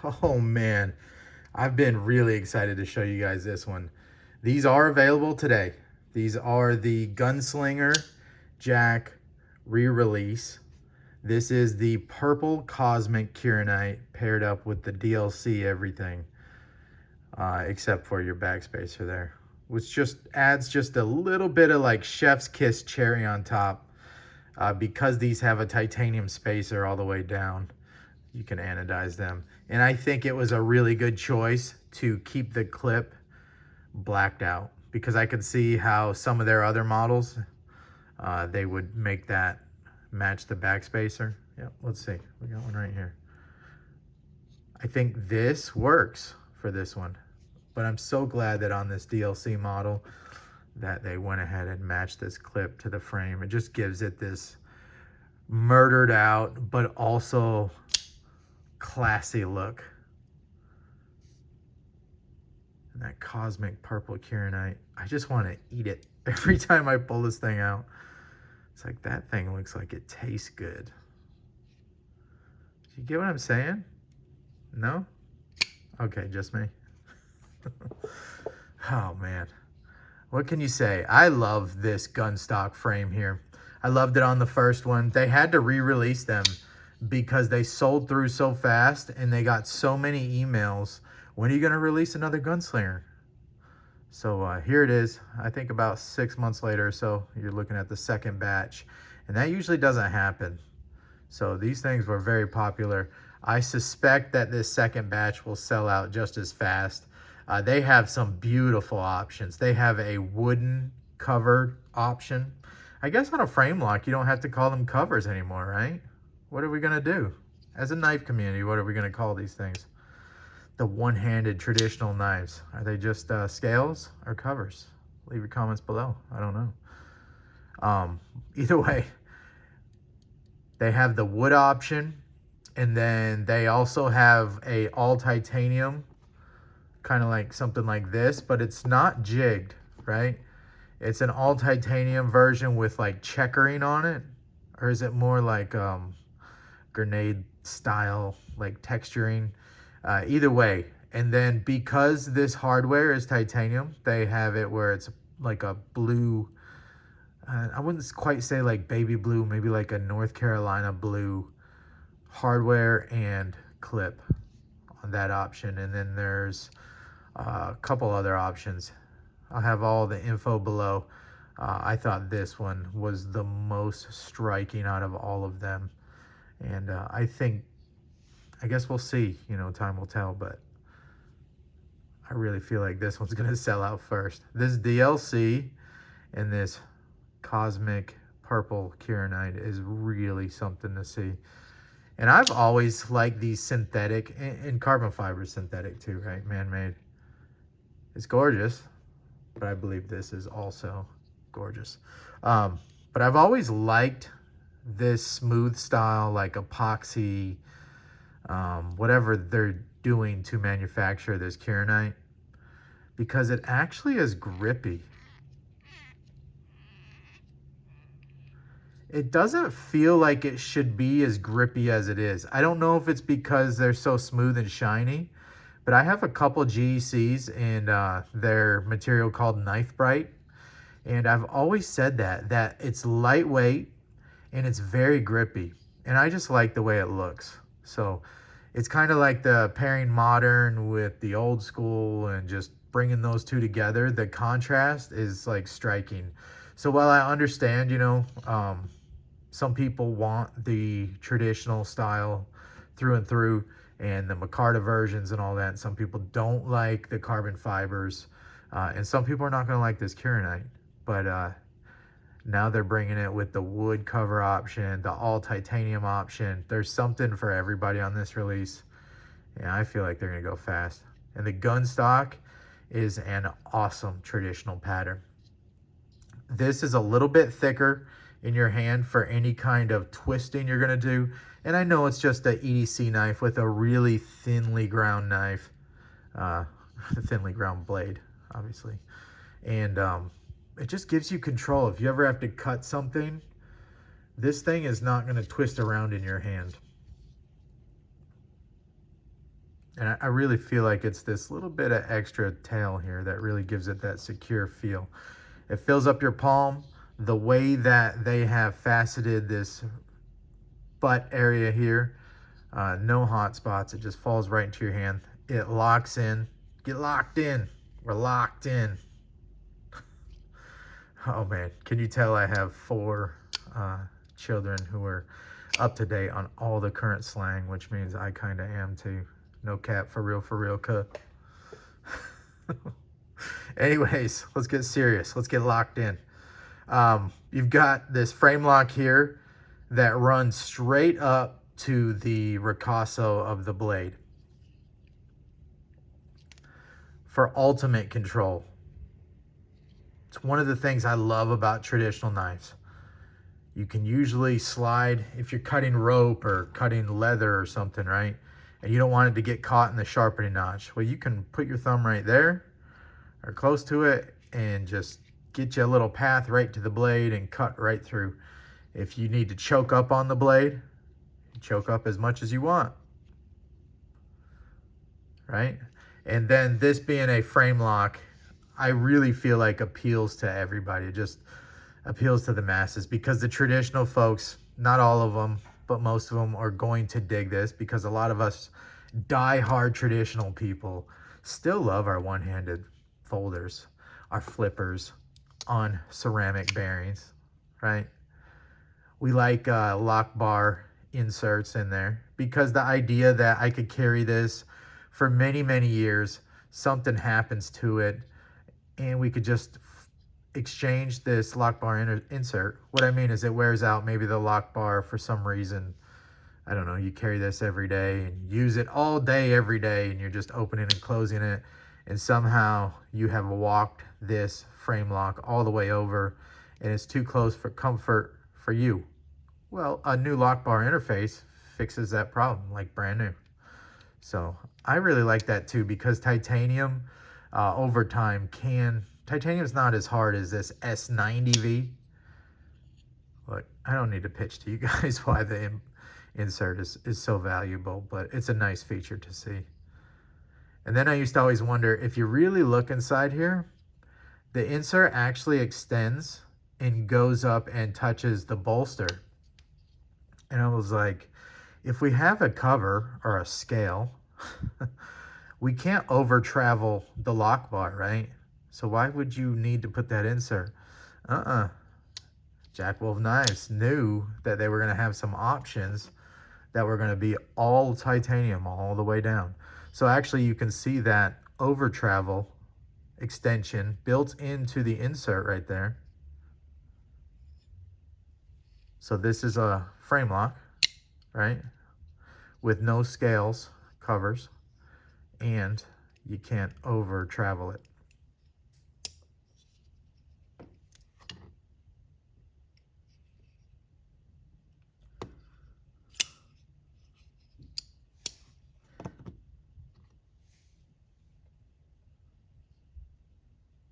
Oh man, I've been really excited to show you guys this one. These are available today. These are the Gunslinger Jack re-release. This is the purple cosmic Kieranite paired up with the DLC everything, except for your backspacer there, which just adds just a little bit of like chef's kiss cherry on top. Because these have a titanium spacer all the way down, you can anodize them. And I think it was a really good choice to keep the clip blacked out, because I could see how some of their other models, they would make that match the backspacer. Yeah, let's see. We got one right here. I think this works for this one, but I'm so glad that on this DLC model that they went ahead and matched this clip to the frame. It just gives it this murdered out, but also classy look. And that cosmic purple Kieranite, I just want to eat it every time I pull this thing out. It's like, that thing looks like it tastes good. Do you get what I'm saying? No? Okay, just me. Oh man, what can you say? I love this gun stock frame here. I loved it on the first one. They had to re-release them because they sold through so fast and they got so many emails. When are you going to release another Gunslinger? So here it is. I think about 6 months later or so, you're looking at the second batch. And that usually doesn't happen. So these things were very popular. I suspect that this second batch will sell out just as fast. They have some beautiful options. They have a wooden covered option. I guess on a frame lock, you don't have to call them covers anymore, right? What are we going to do? As a knife community, what are we going to call these things? The one-handed traditional knives. Are they just scales or covers? Leave your comments below. I don't know. Either way, they have the wood option, and then they also have a all titanium, kind of like something like this, but it's not jigged, right? It's an all titanium version with like checkering on it. Or is it more like grenade style, like texturing? Either way. And then because this hardware is titanium, they have it where it's like a blue, I wouldn't quite say like baby blue, maybe like a North Carolina blue hardware and clip on that option. And then there's a couple other options. I'll have all the info below. I thought this one was the most striking out of all of them. And I guess we'll see, you know, time will tell, but I really feel like this one's going to sell out first. This DLC and this cosmic purple Kieranite is really something to see. And I've always liked these synthetic, and carbon fiber synthetic too, right? Man-made. It's gorgeous, but I believe this is also gorgeous. But I've always liked this smooth style, like epoxy, whatever they're doing to manufacture this Kieranite, because it actually is grippy. It doesn't feel like it should be as grippy as it is. I don't know if it's because they're so smooth and shiny, but I have a couple GECs in their material called Knife Bright, and I've always said that it's lightweight and it's very grippy, and I just like the way it looks. So it's kind of like the pairing modern with the old school and just bringing those two together. The contrast is like striking. So while I understand, you know, some people want the traditional style through and through and the micarta versions and all that, and some people don't like the carbon fibers, and some people are not going to like this Kieranite. But now they're bringing it with the wood cover option, the all titanium option. There's something for everybody on this release. And I feel like they're going to go fast. And the gun stock is an awesome traditional pattern. This is a little bit thicker in your hand for any kind of twisting you're going to do. And I know it's just an EDC knife with a really thinly ground knife. Thinly ground blade, obviously. And it just gives you control. If you ever have to cut something, this thing is not going to twist around in your hand. And I really feel like it's this little bit of extra tail here that really gives it that secure feel. It fills up your palm. The way that they have faceted this butt area here, no hot spots. It just falls right into your hand. It locks in. Get locked in. We're locked in. Oh man, can you tell I have 4 children who are up to date on all the current slang, which means I kind of am too. No cap, for real, cut. Anyways, let's get serious. Let's get locked in. You've got this frame lock here that runs straight up to the ricasso of the blade for ultimate control. It's one of the things I love about traditional knives. You can usually slide, if you're cutting rope or cutting leather or something, right? And you don't want it to get caught in the sharpening notch. Well, you can put your thumb right there or close to it and just get you a little path right to the blade and cut right through. If you need to choke up on the blade, choke up as much as you want, right? And then this being a frame lock, I really feel like appeals to everybody. It just appeals to the masses because the traditional folks, not all of them, but most of them are going to dig this because a lot of us die-hard traditional people still love our one-handed folders, our flippers on ceramic bearings, right? We like lock bar inserts in there because the idea that I could carry this for many, many years, something happens to it, and we could just exchange this lock bar insert. What I mean is it wears out. Maybe the lock bar for some reason, I don't know, you carry this every day and use it all day, every day, and you're just opening and closing it, and somehow you have walked this frame lock all the way over and it's too close for comfort for you. Well, a new lock bar interface fixes that problem like brand new. So I really like that too because titanium over time titanium's not as hard as this S90V. Look, I don't need to pitch to you guys why the insert is so valuable, but it's a nice feature to see. And then I used to always wonder, if you really look inside here, the insert actually extends and goes up and touches the bolster. And I was like, if we have a cover or a scale, we can't over travel the lock bar, right? So why would you need to put that insert? Jack Wolf Knives knew that they were going to have some options that were going to be all titanium all the way down. So actually you can see that over travel extension built into the insert right there. So this is a frame lock, right? With no scales, covers, and you can't over travel it.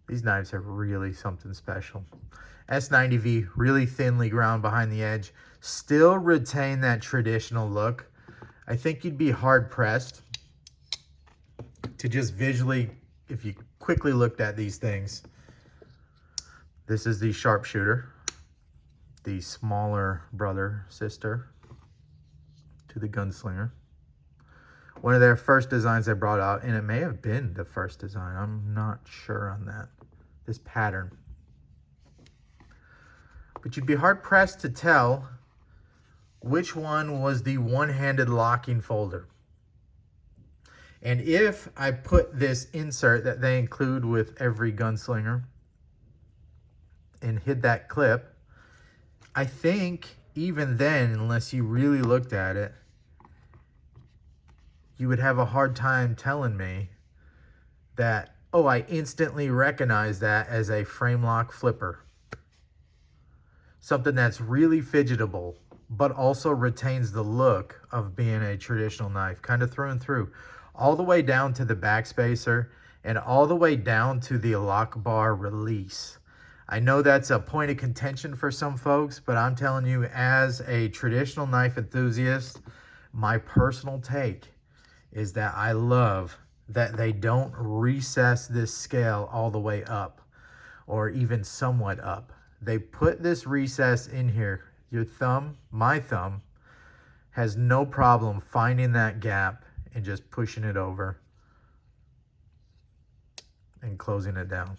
These knives are really something special. S90V, really thinly ground behind the edge. Still retain that traditional look. I think you'd be hard pressed to just visually, if you quickly looked at these things. This is the sharpshooter, the smaller brother, sister to the Gunslinger. One of their first designs they brought out, and it may have been the first design. I'm not sure on that. This pattern. But you'd be hard pressed to tell which one was the one-handed locking folder. And if I put this insert that they include with every Gunslinger and hid that clip, I think even then, unless you really looked at it, you would have a hard time telling me that, oh, I instantly recognize that as a frame lock flipper. Something that's really fidgetable, but also retains the look of being a traditional knife, kind of through and through, all the way down to the backspacer and all the way down to the lock bar release. I know that's a point of contention for some folks, but I'm telling you, as a traditional knife enthusiast, my personal take is that I love that they don't recess this scale all the way up or even somewhat up. They put this recess in here. Your thumb, my thumb, has no problem finding that gap and just pushing it over and closing it down.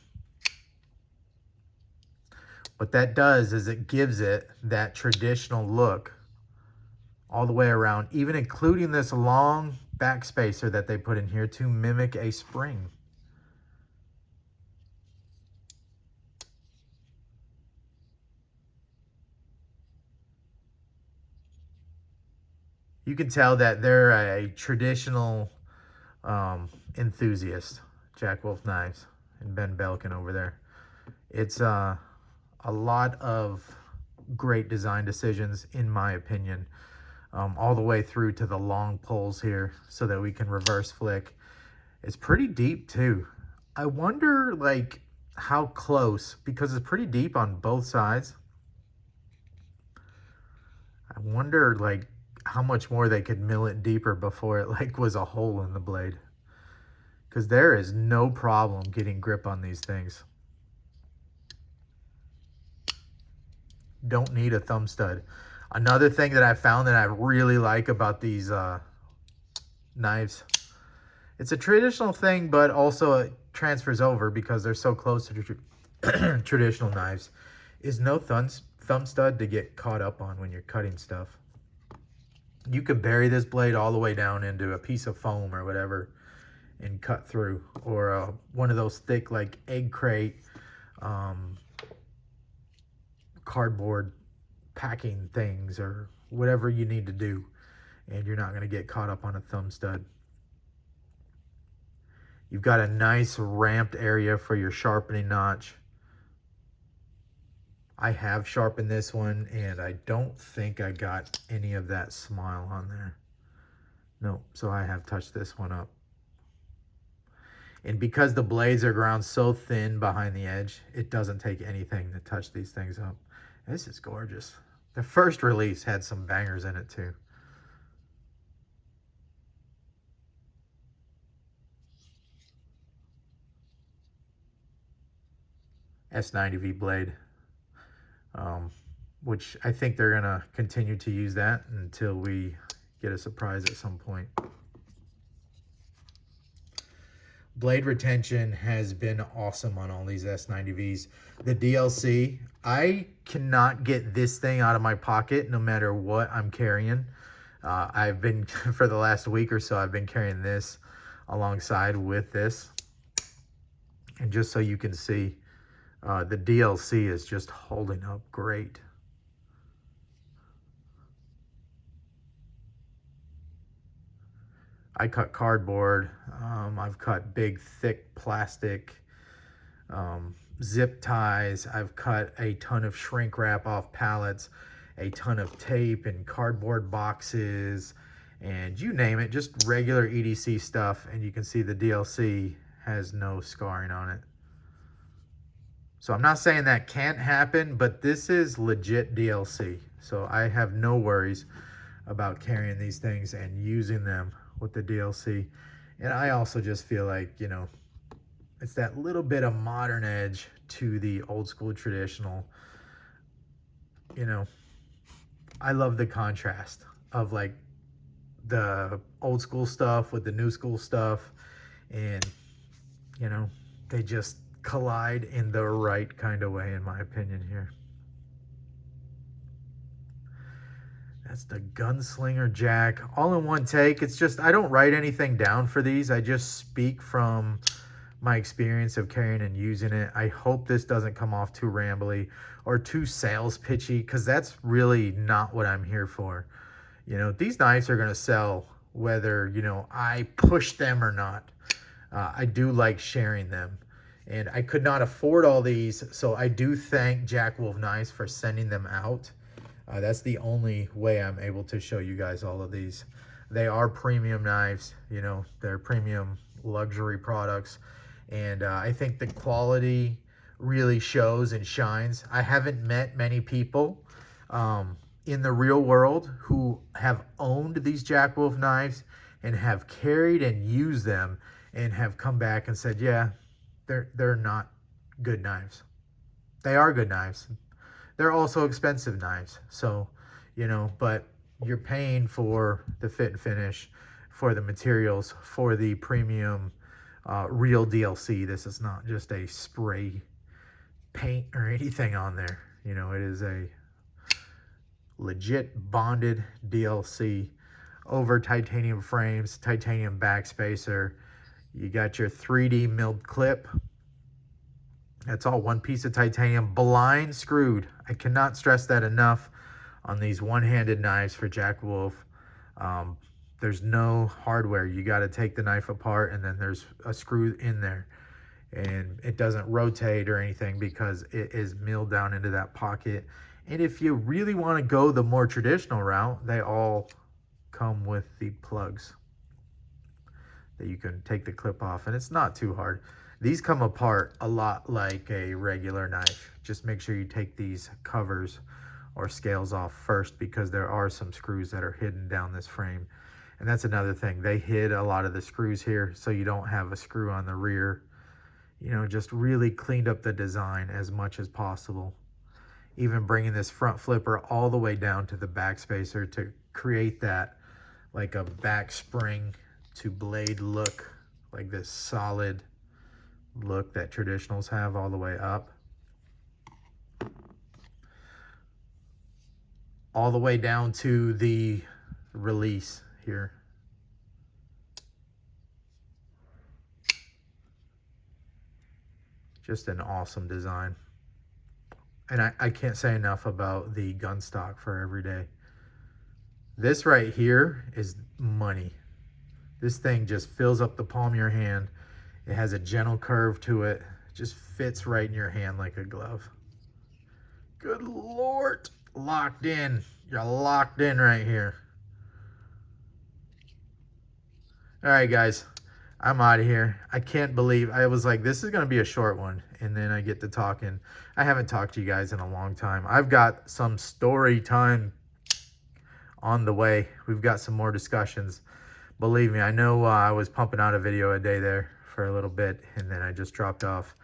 What that does is it gives it that traditional look all the way around, even including this long back spacer that they put in here to mimic a spring. You can tell that they're a traditional enthusiast, Jack Wolf Knives and Ben Belkin over there. It's a lot of great design decisions, in my opinion, all the way through to the long pulls here so that we can reverse flick. It's pretty deep too. I wonder like how close, because it's pretty deep on both sides. I wonder like how much more they could mill it deeper before it like was a hole in the blade, because there is no problem getting grip on these things. Don't need a thumb stud. Another thing that I found that I really like about these knives, it's a traditional thing, but also it transfers over because they're so close to traditional knives, is no thumb stud to get caught up on when you're cutting stuff. You could bury this blade all the way down into a piece of foam or whatever and cut through, or one of those thick like egg crate cardboard packing things or whatever you need to do, and you're not going to get caught up on a thumb stud. You've got a nice ramped area for your sharpening notch. I have sharpened this one, and I don't think I got any of that smile on there. No, so I have touched this one up. And because the blades are ground so thin behind the edge, it doesn't take anything to touch these things up. This is gorgeous. The first release had some bangers in it too. S90V blade. Which I think they're going to continue to use that until we get a surprise at some point. Blade retention has been awesome on all these S90Vs. The DLC, I cannot get this thing out of my pocket no matter what I'm carrying. I've been, for the last week or so, I've been carrying this alongside with this. And just so you can see, the DLC is just holding up great. I cut cardboard. I've cut big, thick plastic zip ties. I've cut a ton of shrink wrap off pallets, a ton of tape and cardboard boxes, and you name it, just regular EDC stuff. And you can see the DLC has no scarring on it. So I'm not saying that can't happen, but this is legit DLC. So I have no worries about carrying these things and using them with the DLC. And I also just feel like, you know, it's that little bit of modern edge to the old school traditional. You know, I love the contrast of like the old school stuff with the new school stuff, and you know, they just collide in the right kind of way, in my opinion here. That's the Gunslinger Jack, all in one take. It's just, I don't write anything down for these. I just speak from my experience of carrying and using it. I hope this doesn't come off too rambly or too sales pitchy, because that's really not what I'm here for. You know, these knives are going to sell whether, you know, I push them or not. I do like sharing them. And I could not afford all these, so I do thank Jack Wolf Knives for sending them out. That's the only way I'm able to show you guys all of these. They are premium knives, you know, they're premium luxury products. And I think the quality really shows and shines. I haven't met many people in the real world who have owned these Jack Wolf knives and have carried and used them and have come back and said, yeah, they're not good knives. They are good knives. They're also expensive knives. So, you know, but you're paying for the fit and finish, for the materials, for the premium real DLC. This is not just a spray paint or anything on there. You know, it is a legit bonded DLC over titanium frames, titanium backspacer. You got your 3D milled clip. That's all one piece of titanium, blind screwed. I cannot stress that enough on these one-handed knives for Jack Wolf. There's no hardware. You got to take the knife apart, and then there's a screw in there. And it doesn't rotate or anything because it is milled down into that pocket. And if you really want to go the more traditional route, they all come with the plugs that you can take the clip off, and it's not too hard. These come apart a lot like a regular knife. Just make sure you take these covers or scales off first, because there are some screws that are hidden down this frame. And that's another thing. They hid a lot of the screws here, so you don't have a screw on the rear. You know, just really cleaned up the design as much as possible. Even bringing this front flipper all the way down to the backspacer to create that like a back spring to blade look, like this solid look that traditionals have all the way up. All the way down to the release here. Just an awesome design. And I can't say enough about the gun stock for everyday. This right here is money. This thing just fills up the palm of your hand. It has a gentle curve to it. It just fits right in your hand like a glove. Good Lord. Locked in. You're locked in right here. All right, guys. I'm out of here. I can't believe, I was like, this is going to be a short one. And then I get to talking. I haven't talked to you guys in a long time. I've got some story time on the way. We've got some more discussions. Believe me, I know I was pumping out a video a day there for a little bit, and then I just dropped off.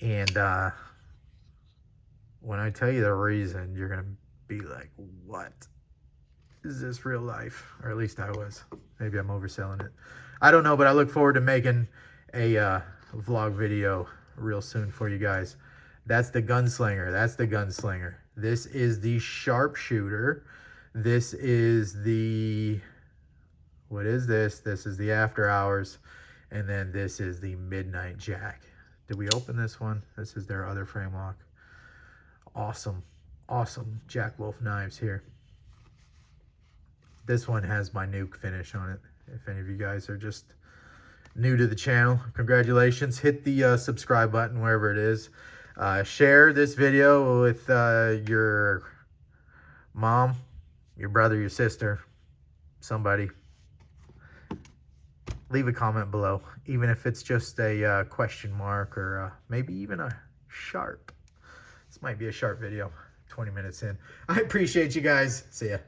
And when I tell you the reason, you're going to be like, what? Is this real life? Or at least I was. Maybe I'm overselling it. I don't know, but I look forward to making a vlog video real soon for you guys. That's the Gunslinger. That's the Gunslinger. This is the Sharpshooter. This is the... What is this? This is the After Hours. And then this is the Midnight Jack. Did we open this one? This is their other frame lock. Awesome. Awesome Jack Wolf knives here. This one has my nuke finish on it. If any of you guys are just new to the channel, congratulations. Hit the subscribe button wherever it is. Share this video with your mom, your brother, your sister, somebody. Leave a comment below, even if it's just a question mark or maybe even a sharp. This might be a sharp video, 20 minutes in. I appreciate you guys. See ya.